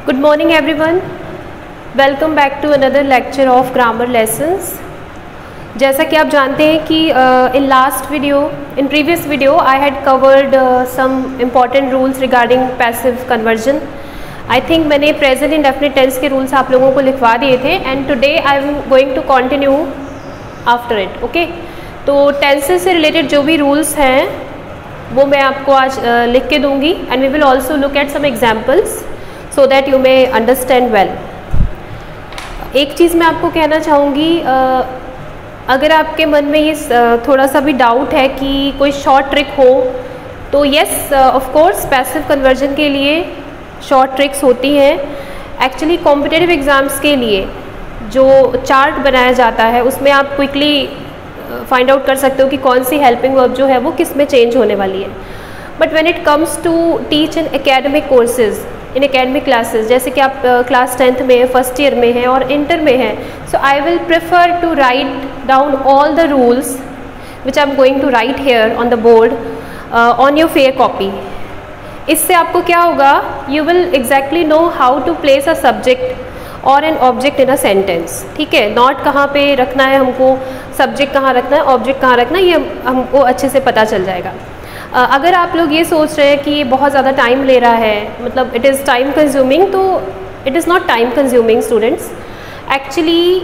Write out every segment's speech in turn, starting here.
Good morning everyone. Welcome back to another lecture of grammar lessons. जैसा कि आप जानते हैं कि in previous video I had covered some important rules regarding passive conversion. I think मैंने present indefinite tense के rules आप लोगों को लिखवा दिए थे and today I am going to continue after it. Okay? तो tenses से related जो भी rules हैं वो मैं आपको आज लिख के दूँगी and we will also look at some examples so that you may understand well. एक चीज़ मैं आपको कहना चाहूँगी, अगर आपके मन में ये थोड़ा सा भी डाउट है कि कोई शॉर्ट ट्रिक हो तो yes of course passive conversion के लिए शॉर्ट ट्रिक्स होती हैं. एक्चुअली कॉम्पिटिटिव एग्ज़ाम्स के लिए जो चार्ट बनाया जाता है उसमें आप क्विकली फाइंड आउट कर सकते हो कि कौन सी हेल्पिंग वर्ब जो है वो किस में चेंज होने वाली है. But when it comes to teach in academic courses, in academic classes, जैसे कि आप क्लास 10th में, फर्स्ट ईयर में हैं और इंटर में हैं, so I will prefer to write down all the rules which I am going to write here on the board on your fair copy. इससे आपको क्या होगा, you will exactly know how to place a subject और an object in a sentence. ठीक है, not कहाँ पे रखना है हमको, सब्जेक्ट कहाँ रखना है, ऑब्जेक्ट कहाँ रखना है, ये हमको अच्छे से पता चल जाएगा. अगर आप लोग ये सोच रहे हैं कि ये बहुत ज़्यादा टाइम ले रहा है, मतलब इट इज़ टाइम कंज्यूमिंग, तो it is not time consuming students. Actually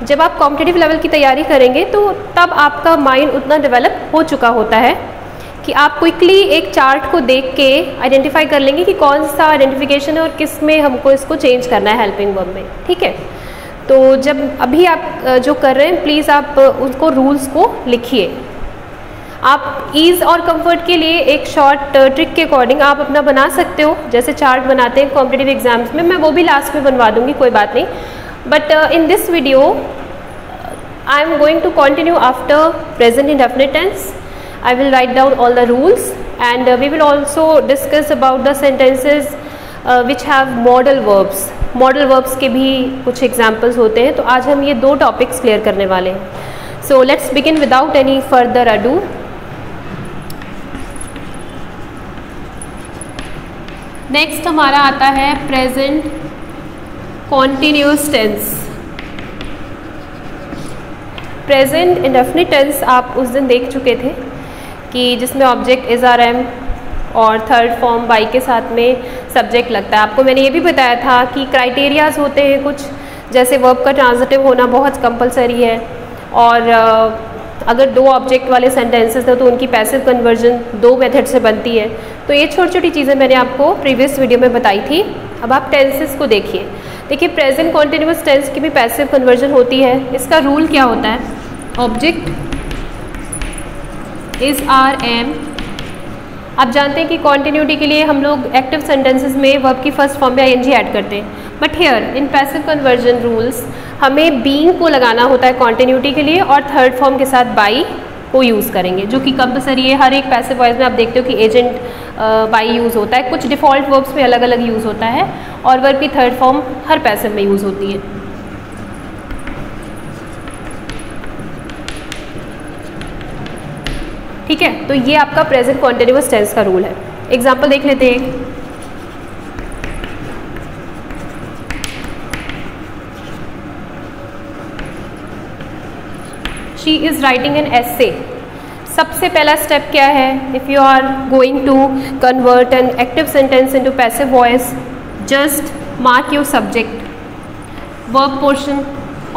जब आप कॉम्पिटिटिव लेवल की तैयारी करेंगे तो तब आपका माइंड उतना डेवलप हो चुका होता है कि आप क्विकली एक चार्ट को देख के आइडेंटिफाई कर लेंगे कि कौन सा आइडेंटिफिकेशन है और किस में हमको इसको चेंज करना है हेल्पिंग वर्ब में. ठीक है, तो जब अभी आप जो कर रहे हैं प्लीज़ आप उसको रूल्स को लिखिए. आप ईज़ और कंफर्ट के लिए एक शॉर्ट ट्रिक के अकॉर्डिंग आप अपना बना सकते हो, जैसे चार्ट बनाते हैं कॉम्पिटिटिव एग्जाम्स में. मैं वो भी लास्ट में बनवा दूंगी, कोई बात नहीं. But in this video I am going to continue after present indefinite tense. I will write down all the rules and we will also discuss about the sentences which have modal verbs. Modal verbs के भी कुछ examples होते हैं, तो आज हम ये दो टॉपिक्स क्लियर करने वाले हैं. So let's begin without any further ado. Next हमारा आता है present continuous tense. Present indefinite tense आप उस दिन देख चुके थे कि जिसमें ऑब्जेक्ट इज आर एम और थर्ड फॉर्म बाई के साथ में सब्जेक्ट लगता है. आपको मैंने ये भी बताया था कि क्राइटेरियाज होते हैं कुछ, जैसे वर्ब का ट्रांजिटिव होना बहुत कंपलसरी है, और अगर दो ऑब्जेक्ट वाले सेंटेंसेस हैं तो उनकी पैसिव कन्वर्जन दो मेथड से बनती है. तो ये छोटी छोटी चीज़ें मैंने आपको प्रीवियस वीडियो में बताई थी. अब आप टेंसेस को देखिए. देखिए प्रेजेंट कॉन्टिन्यूस टेंस की भी पैसिव कन्वर्जन होती है. इसका रूल क्या होता है, ऑब्जेक्ट इज आर एम. आप जानते हैं कि कॉन्टिन्यूटी के लिए हम लोग एक्टिव सेंटेंसेस में वर्ब की फर्स्ट फॉर्म में आईएनजी ऐड करते हैं. But here in passive conversion rules हमें बीइंग को लगाना होता है कॉन्टिन्यूटी के लिए, और थर्ड फॉर्म के साथ बाई को यूज़ करेंगे, जो कि कंपलसरी है. हर एक पैसिव वॉइस में आप देखते हो कि एजेंट बाई यूज़ होता है. कुछ डिफ़ॉल्ट वर्ब्स में अलग अलग यूज़ होता है और वर्ब की थर्ड फॉर्म हर पैसिव में यूज़ होती है. ठीक है, तो ये आपका प्रेजेंट कॉन्टिन्यूस टेंस का रूल है. एग्जाम्पल देख लेते हैं. She is writing an essay. सबसे पहला स्टेप क्या है, if you are going to convert an active sentence into passive voice, just mark your subject, verb portion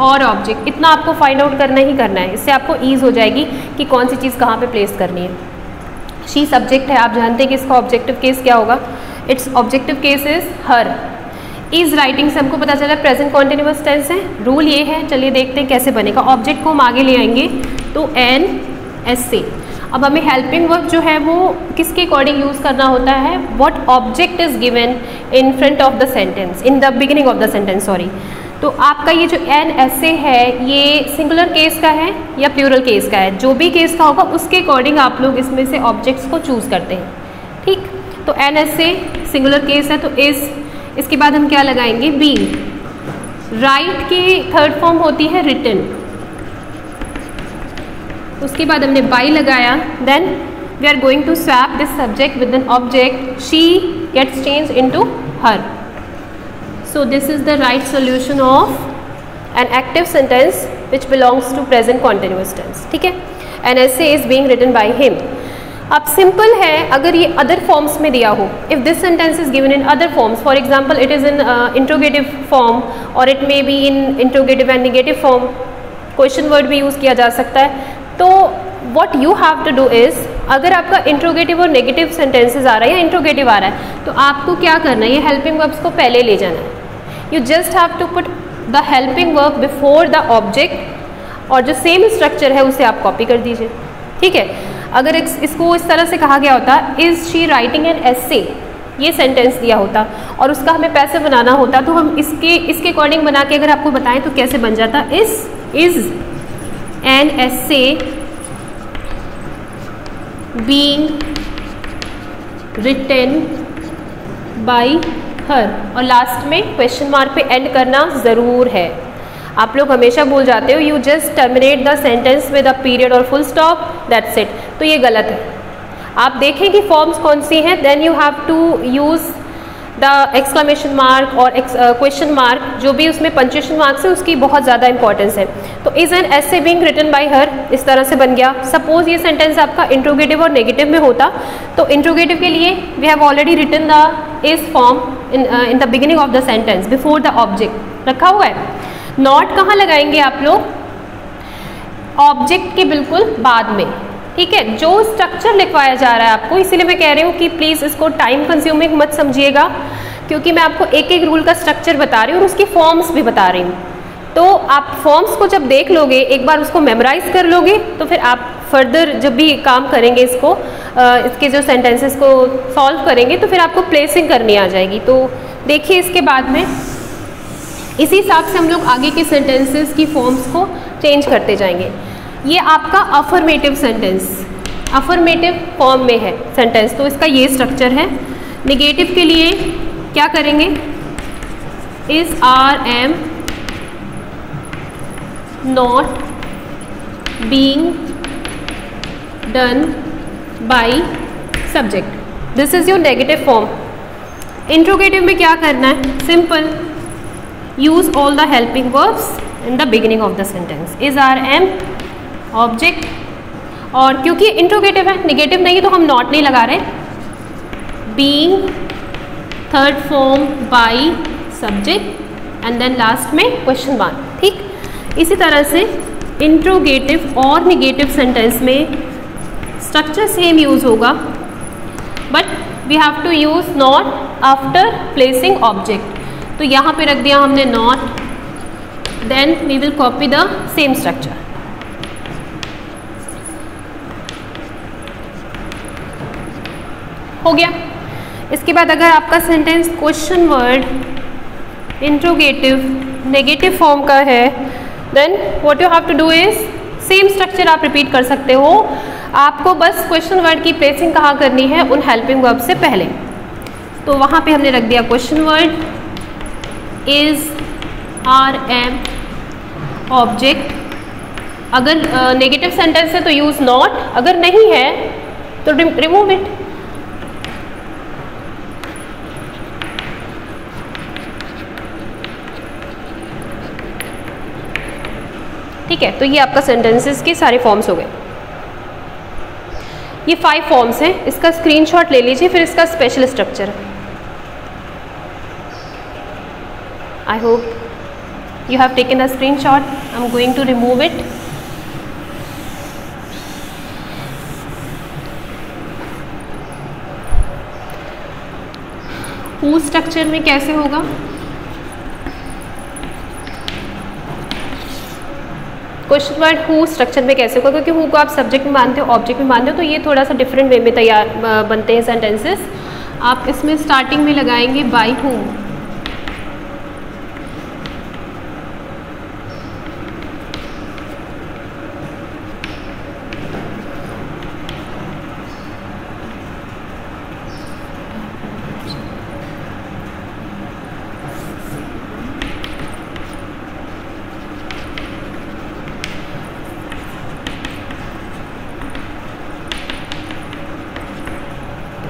और ऑब्जेक्ट. इतना आपको फाइंड आउट करना ही करना है. इससे आपको ईज हो जाएगी कि कौन सी चीज़ कहाँ पे प्लेस करनी है. शी सब्जेक्ट है, आप जानते हैं कि इसका ऑब्जेक्टिव केस क्या होगा. It's objective case is her. Is writing से हमको पता चला प्रेजेंट कॉन्टिन्यूस टेंस है. रूल ये है, चलिए देखते हैं कैसे बनेगा. ऑब्जेक्ट को हम आगे ले आएंगे तो एन एस से. अब हमें हेल्पिंग वर्ब जो है वो किसके अकॉर्डिंग यूज़ करना होता है, what object is given in front of the sentence, in the beginning of the sentence, sorry. तो आपका ये जो एन ऐसे है ये सिंगुलर केस का है या प्लूरल केस का है. जो भी केस का होगा उसके अकॉर्डिंग आप लोग इसमें से ऑब्जेक्ट्स को चूज़ करते हैं. ठीक, तो एन ऐसे सिंगुलर केस है तो इस, इसके बाद हम क्या लगाएंगे, बी. राइट की थर्ड फॉर्म होती है रिटन, उसके बाद हमने बाई लगाया. Then we are going to swap this subject with an object. She gets change into her. So this is the right solution of an active sentence which belongs to present continuous tense. ठीक है, an essay is being written by him. अब simple है, अगर ये other forms में दिया हो, if this sentence is given in other forms, for example it is in interrogative form और it may be in interrogative and negative form, question word भी use किया जा सकता है. तो what you have to do is, अगर आपका interrogative और नेगेटिव सेंटेंसेज आ रहा है या इंट्रोगेटिव आ रहा है, तो आपको क्या करना है, ये हेल्पिंग वर्ब्स को पहले ले जाना है. You just have to put the helping verb before the object और जो सेम स्ट्रक्चर है उसे आप कॉपी कर दीजिए. ठीक है, अगर इसको इस तरह से कहा गया होता, इज़ शी राइटिंग एन एसे, ये सेंटेंस दिया होता और उसका हमें पैसे बनाना होता, तो हम इसके अकॉर्डिंग बना के अगर आपको बताएं तो कैसे बन जाता, is an essay being written by her, और लास्ट में क्वेश्चन मार्क पे एंड करना ज़रूर है. आप लोग हमेशा भूल जाते हो, you just terminate the sentence with a period और फुल स्टॉप, दैट्स इट. तो ये गलत है. आप देखें कि फॉर्म्स कौन सी हैं, then you have to use the exclamation mark और क्वेश्चन मार्क, जो भी उसमें पंक्चुएशन मार्क्स है उसकी बहुत ज़्यादा इंपॉर्टेंस है. तो is an essay being written by her इस तरह से बन गया. सपोज ये सेंटेंस आपका इंट्रोगेटिव और नेगेटिव में होता, तो इंट्रोगेटिव के लिए we have already written the is form in the beginning of the sentence before the object रखा हुआ है. नॉट कहाँ लगाएंगे आप लोग, ऑब्जेक्ट के बिल्कुल बाद में. ठीक है, जो स्ट्रक्चर लिखवाया जा रहा है आपको, इसीलिए मैं कह रही हूँ कि प्लीज़ इसको टाइम कंज्यूमिंग मत समझिएगा, क्योंकि मैं आपको एक एक रूल का स्ट्रक्चर बता रही हूँ और उसकी फॉर्म्स भी बता रही हूँ. तो आप फॉर्म्स को जब देख लोगे, एक बार उसको मेमोराइज कर लोगे, तो फिर आप फर्दर जब भी काम करेंगे इसके जो सेंटेंसेस को सॉल्व करेंगे, तो फिर आपको प्लेसिंग करनी आ जाएगी. तो देखिए इसके बाद में इसी हिसाब से हम लोग आगे के सेंटेंसेस की फॉर्म्स को चेंज करते जाएंगे. ये आपका अफर्मेटिव सेंटेंस, अफर्मेटिव फॉर्म में है सेंटेंस, तो इसका ये स्ट्रक्चर है. नेगेटिव के लिए क्या करेंगे, is are am not being done by subject, this is your negative form. Interrogative में क्या करना है, simple, use all the helping verbs in the beginning of the sentence. is are am object, और क्योंकि इंट्रोगेटिव है, negative नहीं, तो हम नॉट नहीं लगा रहे. being third form by subject and then last में क्वेश्चन मार्क. ठीक, इसी तरह से इंट्रोगेटिव और नेगेटिव सेंटेंस में स्ट्रक्चर सेम यूज होगा, but we have to use not after placing object. तो यहाँ पे रख दिया हमने not, then we will copy the same structure. हो गया. इसके बाद अगर आपका sentence question word interrogative negative form का है, then what you have to do is same structure आप रिपीट कर सकते हो. आपको बस क्वेश्चन वर्ड की प्लेसिंग कहाँ करनी है, उन हेल्पिंग वर्ब से पहले. तो वहाँ पे हमने रख दिया question word, is are am object. अगर नेगेटिव सेंटेंस है तो यूज नॉट, अगर नहीं है तो रिमूव इट. ठीक है, तो ये आपका सेंटेंसेस के सारे फॉर्म्स हो गए. ये 5 फॉर्म्स हैं, इसका स्क्रीनशॉट ले लीजिए, फिर इसका special structure. I hope you have taken a screenshot. I'm going to remove it. Who structure में कैसे होगा, क्वेश्चन वर्ड हु स्ट्रक्चर में कैसे होगा, क्योंकि हु को आप सब्जेक्ट में मानते हो, ऑब्जेक्ट में मानते हो, तो ये थोड़ा सा डिफरेंट वे में तैयार बनते हैं सेंटेंसेस. आप इसमें स्टार्टिंग में लगाएंगे बाय हूम.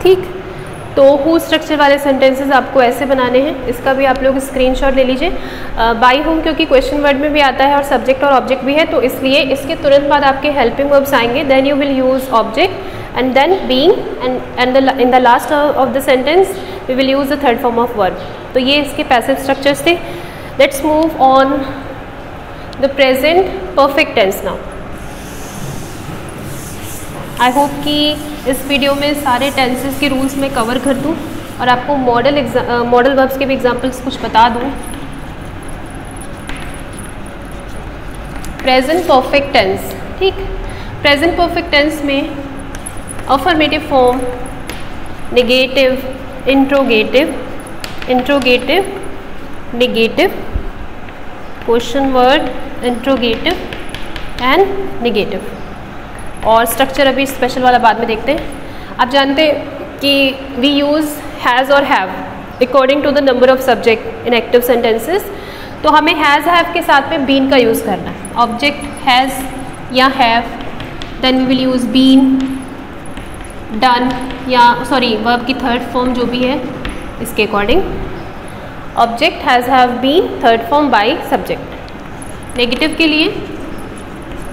ठीक, तो हु स्ट्रक्चर वाले सेंटेंसेस आपको ऐसे बनाने हैं, इसका भी आप लोग स्क्रीनशॉट ले लीजिए। बाई हुम क्योंकि क्वेश्चन वर्ड में भी आता है और सब्जेक्ट और ऑब्जेक्ट भी है, तो इसलिए इसके तुरंत बाद आपके हेल्पिंग वर्ब्स आएंगे, then you will use object and then being and in the last of the sentence we will use the third form of verb. तो ये इसके पैसिव स्ट्रक्चर्स थे। Let's move on the present perfect tense now. I hope कि इस video में सारे tenses के rules में कवर कर दूँ और आपको मॉडल वर्ब्स के भी एग्जांपल्स कुछ बता दूँ। प्रेजेंट परफेक्ट टेंस, ठीक। प्रेजेंट परफेक्ट टेंस में affirmative form, negative, interrogative, interrogative, negative, question word, interrogative and negative, और स्ट्रक्चर अभी स्पेशल वाला बाद में देखते हैं। आप जानते हैं कि वी यूज़ हैज़ और have according to the number of subject in active sentences. तो हमें हैज़ हैव के साथ में बीन का यूज़ करना है। ऑब्जेक्ट हैज़ या have, then we will use been, done या सॉरी वर्ब की थर्ड फॉर्म जो भी है इसके according. Object has have been, third form by subject. Negative के लिए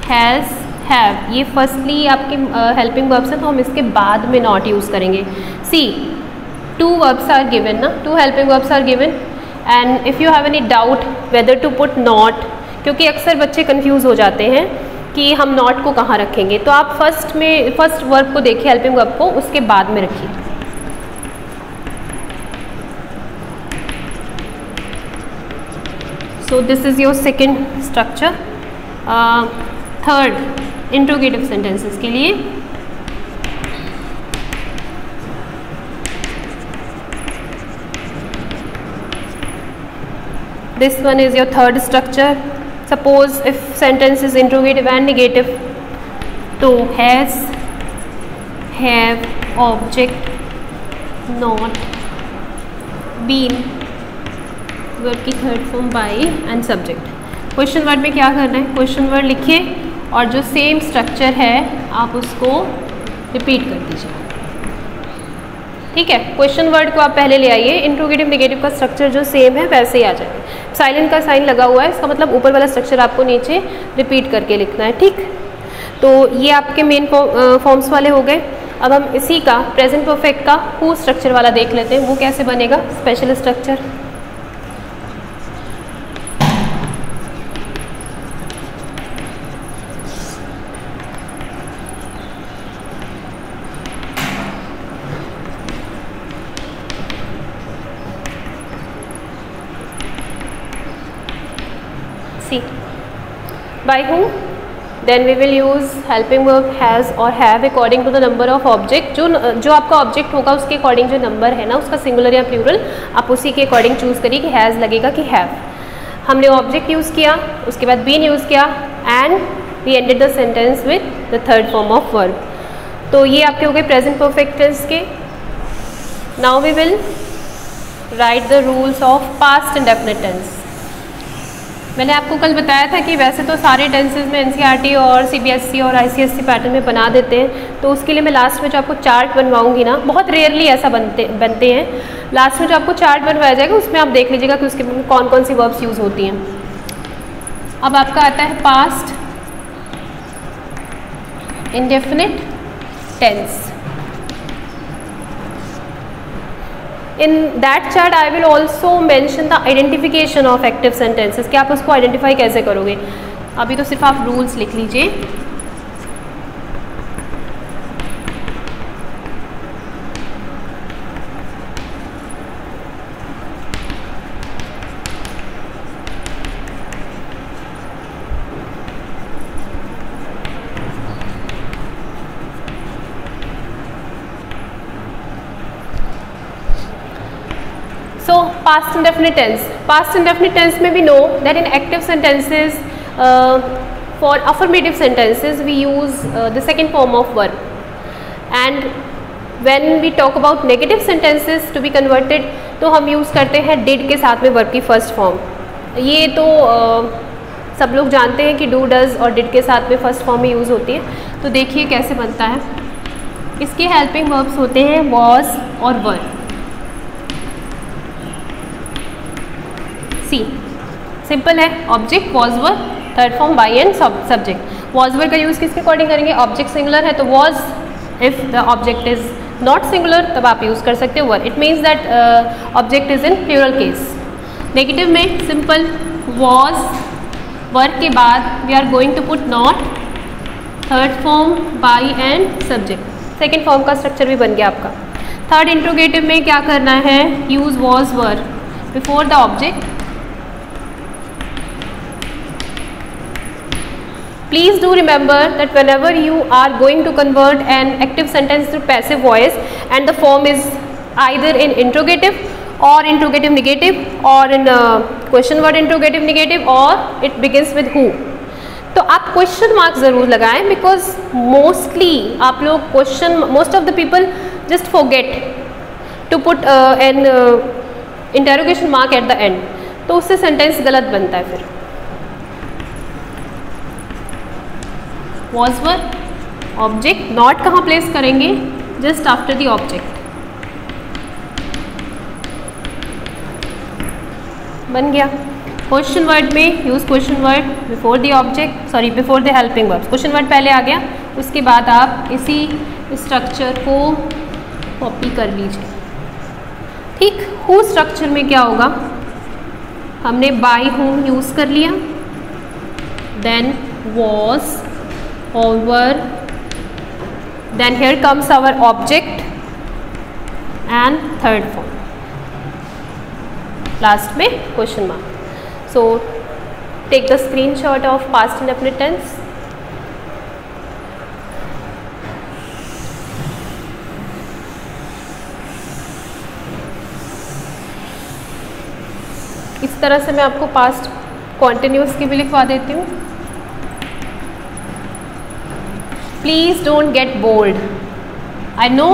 हैज़ हैव, ये फर्स्टली आपके हेल्पिंग वर्ब्स हैं, तो हम इसके बाद में नॉट यूज़ करेंगे। See, two verbs are given ना, two helping verbs are given and if you have any doubt weather to put not, क्योंकि अक्सर बच्चे कंफ्यूज हो जाते हैं कि हम नॉट को कहाँ रखेंगे, तो आप फर्स्ट वर्ब को देखिए, हेल्पिंग वर्ब को, उसके बाद में रखिए। So this is your second structure. Third, interrogative sentences के लिए this one is your third structure. Suppose if sentence is interrogative and negative, तो has, have, object, not, been, verb की third form by and subject। Question word में क्या करना है, question word लिखिए और जो सेम स्ट्रक्चर है आप उसको रिपीट कर दीजिए, ठीक है। क्वेश्चन वर्ड को आप पहले ले आइए, इंट्रोगेटिव नेगेटिव का स्ट्रक्चर जो सेम है वैसे ही आ जाए। साइलेंट का साइन लगा हुआ है, इसका मतलब ऊपर वाला स्ट्रक्चर आपको नीचे रिपीट करके लिखना है, ठीक। तो ये आपके मेन फॉर्म्स वाले हो गए। अब हम इसी का प्रेजेंट परफेक्ट का हु स्ट्रक्चर वाला देख लेते हैं, वो कैसे बनेगा, special structure. By whom, then we will use helping verb has or have according to the number of object। जो आपका ऑब्जेक्ट होगा उसके अकॉर्डिंग जो नंबर है ना, उसका सिंगुलर या प्लूरल आप उसी के अकॉर्डिंग चूज़ करिए कि हैज़ लगेगा कि हैव। हमने ऑब्जेक्ट यूज़ किया, उसके बाद बीन यूज़ किया and we ended the sentence with the third form of verb. तो ये आपके हो गए प्रेजेंट परफेक्ट टेंस के। Now we will write the rules of past indefinite tense. मैंने आपको कल बताया था कि वैसे तो सारे टेंसेस में एनसीईआरटी और सीबीएसई और आईसीएसई पैटर्न में बना देते हैं, तो उसके लिए मैं लास्ट में जो आपको चार्ट बनवाऊंगी ना, बहुत रेयरली ऐसा बनते हैं, लास्ट में जो आपको चार्ट बनवाया जाएगा उसमें आप देख लीजिएगा कि उसके कौन कौन सी वर्ब्स यूज़ होती हैं। अब आपका आता है past indefinite tense. In that chart I will also mention the identification of active sentences, कि आप उसको आइडेंटिफाई कैसे करोगे। अभी तो सिर्फ आप रूल्स लिख लीजिए। So past indefinite tense, past indefinite tense में we know that in active sentences for affirmative sentences we use the second form of verb, and when we talk about negative sentences to be converted तो हम use करते हैं did के साथ में verb की first form। ये तो सब लोग जानते हैं कि do, does और did के साथ में first form में use होती है। तो देखिए कैसे बनता है। इसके हेल्पिंग वर्ब्स होते हैं was और were। सी सिंपल है, object was were, third form by and subject. was were का यूज़ किसके अकॉर्डिंग करेंगे, ऑब्जेक्ट सिंगुलर है तो was, if the object is not singular तब आप यूज़ कर सकते हो were। It means that object is in plural case. नेगेटिव में सिंपल was वर्ब के बाद we are going to put not, third form by and subject. Second form का स्ट्रक्चर भी बन गया आपका। थर्ड इंट्रोगेटिव में क्या करना है, use was were before the object. Please do remember that whenever you are going to convert an active sentence to passive voice and the form is either in interrogative or interrogative negative or in question word interrogative negative or it begins with who, तो आप question mark ज़रूर लगाएं because mostly आप लोग question, most of the people just forget to put an interrogation mark at the end, तो उससे sentence गलत बनता है। फिर was were, ऑब्जेक्ट नॉट कहाँ प्लेस करेंगे, जस्ट आफ्टर द ऑब्जेक्ट। बन गया। क्वेश्चन वर्ड में use question word before the object, sorry before the helping verb. Question word पहले आ गया, उसके बाद आप इसी स्ट्रक्चर को कॉपी कर लीजिए। ठीक, हु स्ट्रक्चर में क्या होगा, हमने बाय हूम यूज कर लिया, then was or were, then here comes our object and third form, last में question mark. So take the screenshot of past indefinite tense. इस तरह से मैं आपको पास्ट कॉन्टिन्यूस की भी लिखवा देती हूँ। Please don't get bored. I know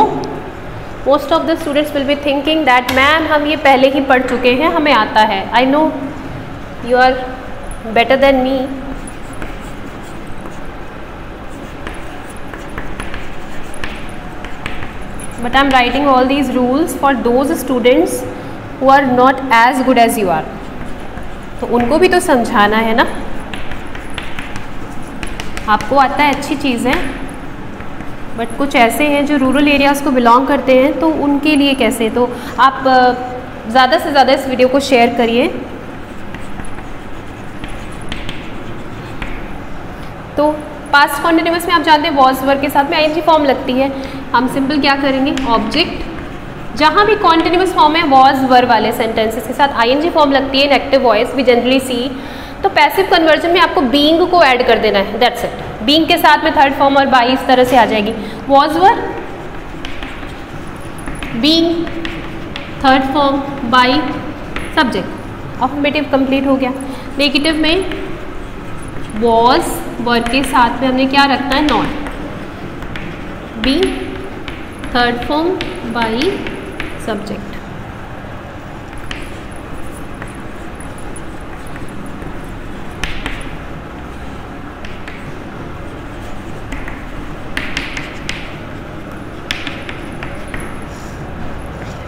most of the students will be thinking that ma'am हम ये पहले ही पढ़ चुके हैं, हमें आता है। I know you are better than me. But I'm writing all these rules for those students who are not as good as you are. तो उनको भी तो समझाना है ना। आपको आता है अच्छी चीज़ है, बट कुछ ऐसे हैं जो रूरल एरियाज़ को बिलोंग करते हैं, तो उनके लिए कैसे, तो आप ज़्यादा से ज़्यादा इस वीडियो को शेयर करिए। तो पास्ट कॉन्टिन्यूअस में आप जानते हैं was were के साथ में ing फॉर्म लगती है। हम सिंपल क्या करेंगे, ऑब्जेक्ट, जहाँ भी कॉन्टिन्यूअस फॉर्म है was were वाले सेंटेंसेस के साथ ing फॉर्म लगती है in active voice we generally see. तो पैसिव कन्वर्जन में आपको बीइंग को ऐड कर देना है, दैट्स इट। बीइंग के साथ में थर्ड फॉर्म और बाई इस तरह से आ जाएगी। was were, being, third form, by, subject, affirmative complete हो गया। नेगेटिव में was were के साथ में हमने क्या रखना है, not, being, third form, by, subject.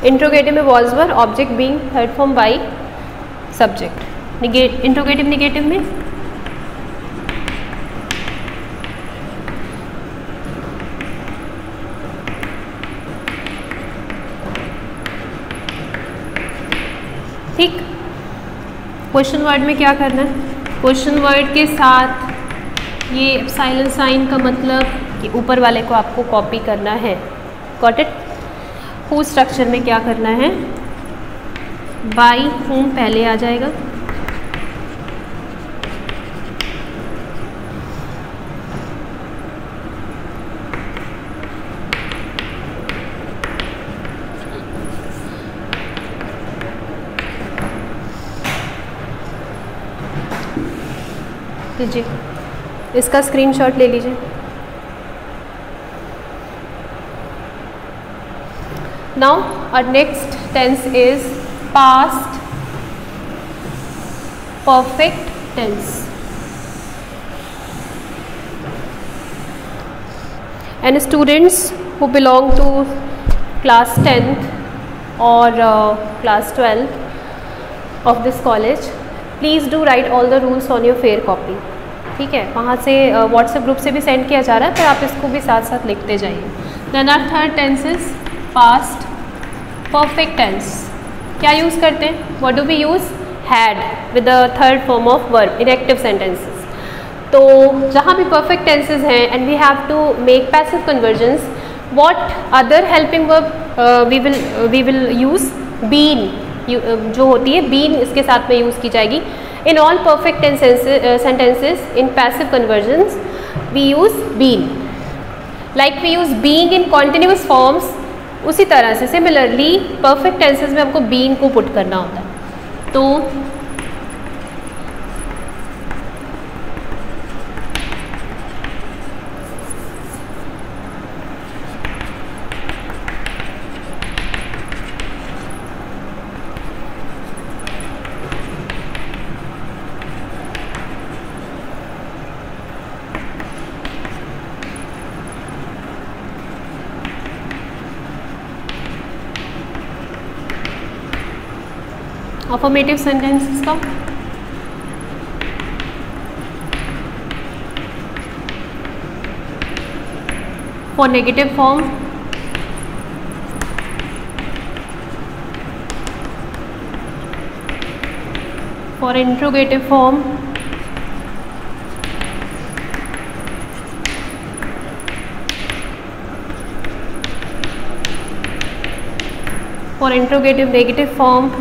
Interrogative में was were, object being, third form, by, subject. Interrogative negative में ठीक। क्वेश्चन वर्ड में क्या करना है, क्वेश्चन वर्ड के साथ ये साइलेंट साइन का मतलब कि ऊपर वाले को आपको कॉपी करना है। Got it. हु स्ट्रक्चर में क्या करना है, बाई हूम पहले आ जाएगा, लीजिए इसका स्क्रीनशॉट ले लीजिए। Now our next tense is past perfect tense, and students who belong to class 10th or class 12th of this college, please do write all the rules on your fair copy. ठीक है, वहाँ से WhatsApp group से भी send किया जा रहा है, पर आप इसको भी साथ साथ लिखते जाइए. Then our third tense is past perfect tense. क्या यूज़ करते हैं? What do we use? Had with the third form of verb in active sentences. तो जहाँ भी परफेक्ट टेंसेज हैं and we have to make passive conversions, what other helping verb we will use? Been जो होती है, been इसके साथ में यूज़ की जाएगी. In all perfect sentences in passive conversions we use been. Like we use being in continuous forms, उसी तरह से सिमिलरली परफेक्ट टेंसेस में हमको बीन को पुट करना होता है. तो अफर्मेटिव सेंटेंसेस का for negative form, for interrogative form, for interrogative negative form,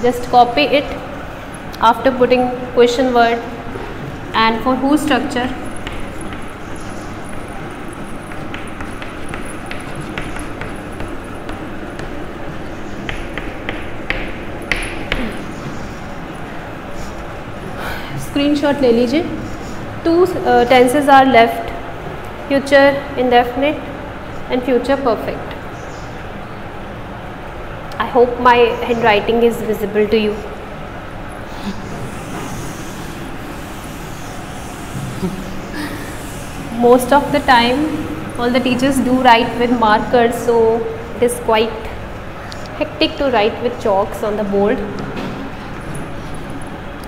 just copy it after putting question word. And for who structure, screenshot ले लीजिए. Two tenses are left, future indefinite and future perfect. I hope my handwriting is visible to you. Most of the time all the teachers do write with markers, so it is quite hectic to write with chalks on the board.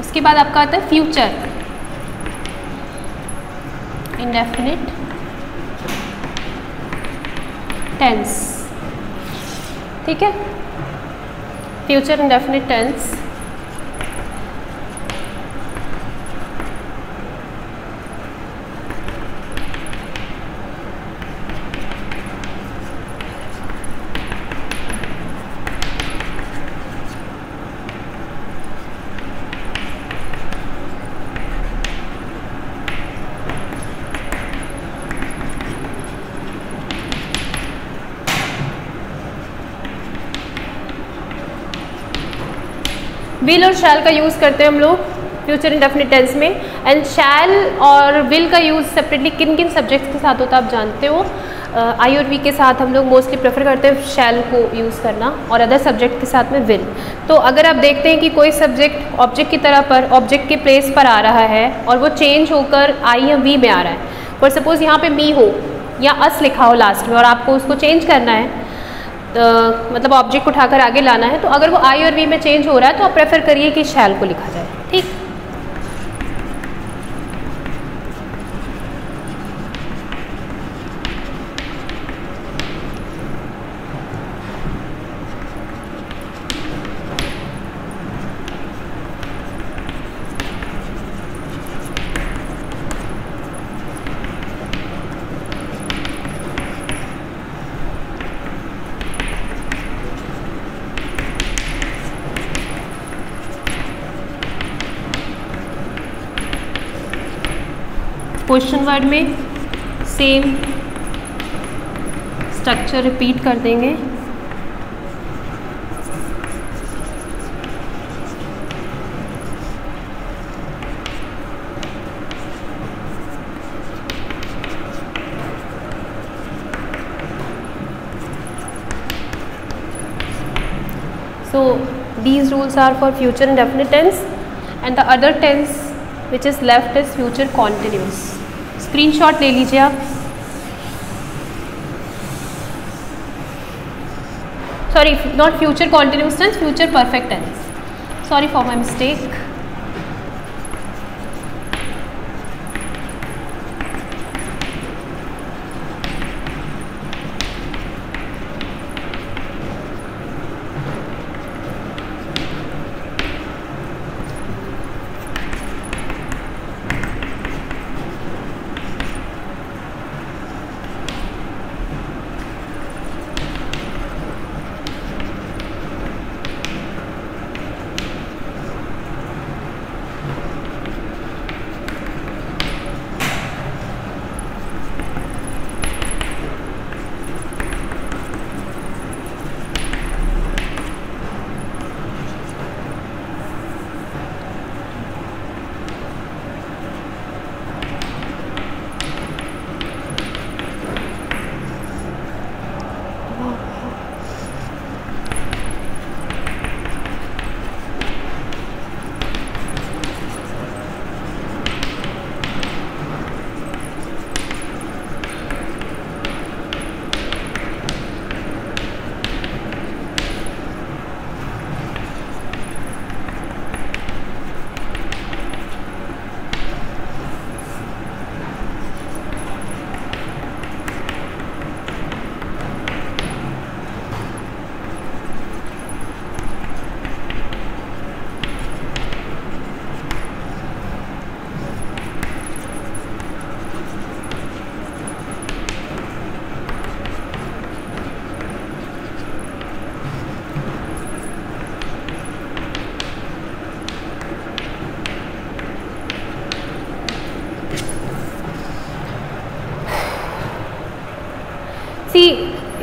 उसके बाद आपका आता है future indefinite tense. ठीक है, future indefinite tense. Will और शैल का use करते हैं हम लोग फ्यूचर इंडेफिनिट टेंस में. एंड शैल और विल का यूज़ सेपरेटली किन किन सब्जेक्ट्स के साथ होता है आप जानते हो. आई और वी के साथ हम लोग मोस्टली प्रेफर करते हैं शैल को यूज़ करना, और अदर सब्जेक्ट के साथ में विल. तो अगर आप देखते हैं कि कोई सब्जेक्ट ऑब्जेक्ट की तरह पर ऑब्जेक्ट के प्लेस पर आ रहा है और वो चेंज होकर आई या वी में आ रहा है, फॉर सपोज यहाँ पे मी हो या अस लिखा हो लास्ट में और आपको उसको चेंज करना है, मतलब ऑब्जेक्ट उठाकर आगे लाना है, तो अगर वो आई और वी में चेंज हो रहा है तो आप प्रेफर करिए कि शैल को लिखा जाए. ठीक. क्वेश्चन वर्ड में सेम स्ट्रक्चर रिपीट कर देंगे. So these rules are for future indefinite tense, and the other tense which is left is future continuous. Screenshot ले लीजिए आप। Sorry, not future continuous tense, future perfect tense. Sorry for my mistake.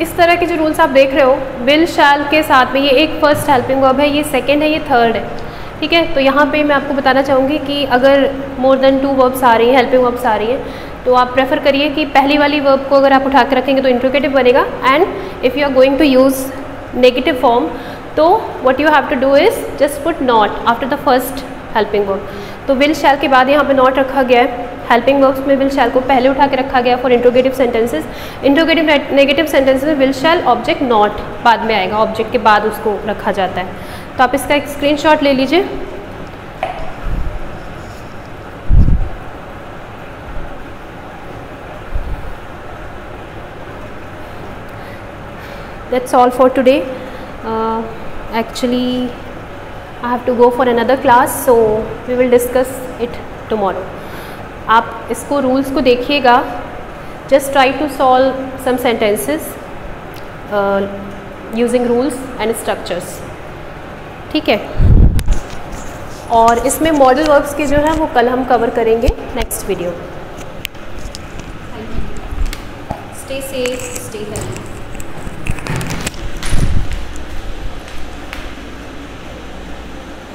इस तरह के जो rules आप देख रहे हो, विल शैल के साथ में, ये एक फर्स्ट हेल्पिंग वर्ब है, ये सेकंड है, ये थर्ड है, ठीक है। तो यहाँ पे मैं आपको बताना चाहूँगी कि अगर मोर देन 2 वर्ब्स आ रही हैं, हेल्पिंग वर्ब्स आ रही हैं, तो आप प्रेफर करिए कि पहली वाली वर्ब को अगर आप उठा के रखेंगे तो इंट्रोगेटिव बनेगा। And if you are going to use negative form, तो what you have to do is just put not after the first helping verb. तो विल शैल के बाद यहाँ पे नॉट रखा गया है। हेल्पिंग वर्ब्स में विल शैल को पहले उठा के रखा गया for interrogative sentences. Interrogative negative sentences में विल शैल ऑब्जेक्ट नॉट बाद में आएगा, ऑब्जेक्ट के बाद उसको रखा जाता है। तो आप इसका एक स्क्रीनशॉट ले लीजिए। That's all for today. Actually, I have to go for another class, so we will discuss it tomorrow. आप इसको रूल्स को देखिएगा, just try to solve some sentences using rules and structures, ठीक है। और इसमें मॉडल वर्ब्स के जो है वो कल हम कवर करेंगे next video. Stay safe, stay healthy.